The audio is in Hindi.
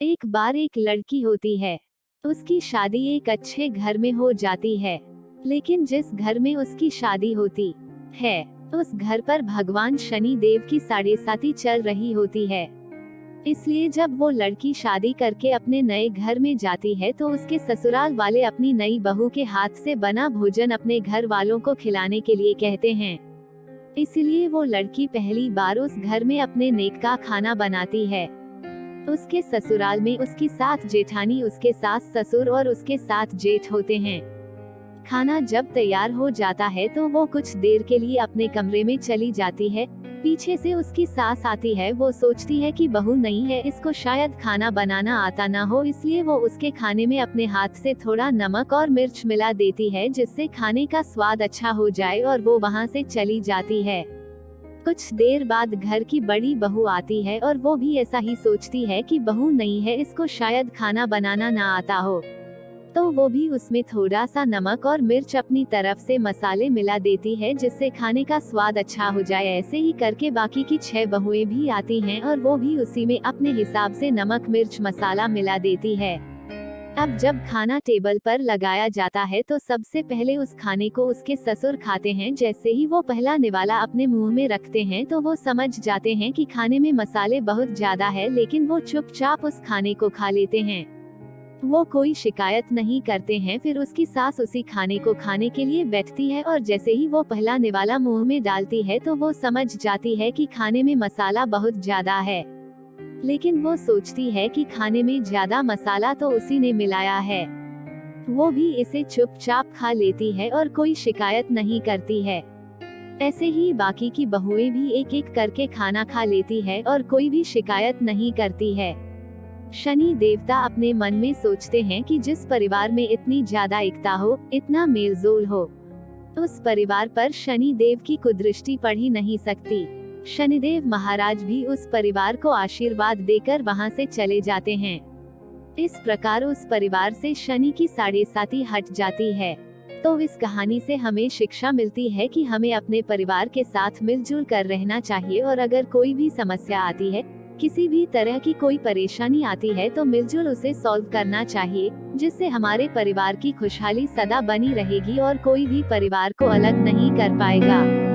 एक बार एक लड़की होती है। उसकी शादी एक अच्छे घर में हो जाती है। लेकिन जिस घर में उसकी शादी होती है, उस घर पर भगवान शनि देव की साढ़ेसाती चल रही होती है। इसलिए जब वो लड़की शादी करके अपने नए घर में जाती है तो उसके ससुराल वाले अपनी नई बहू के हाथ से बना भोजन अपने घर वालों को खिलाने के लिए कहते हैं। इसलिए वो लड़की पहली बार उस घर में अपने नेक का खाना बनाती है। उसके ससुराल में उसकी सास जेठानी, उसके सास ससुर और उसके साथ जेठ होते हैं। खाना जब तैयार हो जाता है तो वो कुछ देर के लिए अपने कमरे में चली जाती है। पीछे से उसकी सास आती है। वो सोचती है कि बहू नहीं है, इसको शायद खाना बनाना आता ना हो, इसलिए वो उसके खाने में अपने हाथ से थोड़ा नमक और मिर्च मिला देती है जिससे खाने का स्वाद अच्छा हो जाए, और वो वहाँ से चली जाती है। कुछ देर बाद घर की बड़ी बहू आती है और वो भी ऐसा ही सोचती है कि बहू नहीं है, इसको शायद खाना बनाना ना आता हो, तो वो भी उसमें थोड़ा सा नमक और मिर्च अपनी तरफ से मसाले मिला देती है जिससे खाने का स्वाद अच्छा हो जाए। ऐसे ही करके बाकी की 6 बहुएं भी आती हैं और वो भी उसी में अपने हिसाब से नमक मिर्च मसाला मिला देती है। अब जब खाना टेबल पर लगाया जाता है तो सबसे पहले उस खाने को उसके ससुर खाते हैं। जैसे ही वो पहला निवाला अपने मुंह में रखते हैं तो वो समझ जाते हैं कि खाने में मसाले बहुत ज्यादा है, लेकिन वो चुपचाप उस खाने को खा लेते हैं। वो कोई शिकायत नहीं करते हैं। फिर उसकी सास उसी खाने को खाने के लिए बैठती है और जैसे ही वो पहला निवाला मुंह में डालती है तो वो समझ जाती है कि खाने में मसाला बहुत ज्यादा है। लेकिन वो सोचती है कि खाने में ज्यादा मसाला तो उसी ने मिलाया है। वो भी इसे चुपचाप खा लेती है और कोई शिकायत नहीं करती है। ऐसे ही बाकी की बहुएं भी एक एक करके खाना खा लेती है और कोई भी शिकायत नहीं करती है। शनि देवता अपने मन में सोचते हैं कि जिस परिवार में इतनी ज्यादा एकता हो, इतना मेलजोल हो, उस परिवार पर शनि देव की कुदृष्टि पड़ ही नहीं सकती। शनिदेव महाराज भी उस परिवार को आशीर्वाद देकर वहां से चले जाते हैं। इस प्रकार उस परिवार से शनि की साढ़ेसाती हट जाती है। तो इस कहानी से हमें शिक्षा मिलती है कि हमें अपने परिवार के साथ मिलजुल कर रहना चाहिए, और अगर कोई भी समस्या आती है, किसी भी तरह की कोई परेशानी आती है, तो मिलजुल उसे सॉल्व करना चाहिए, जिससे हमारे परिवार की खुशहाली सदा बनी रहेगी और कोई भी परिवार को अलग नहीं कर पाएगा।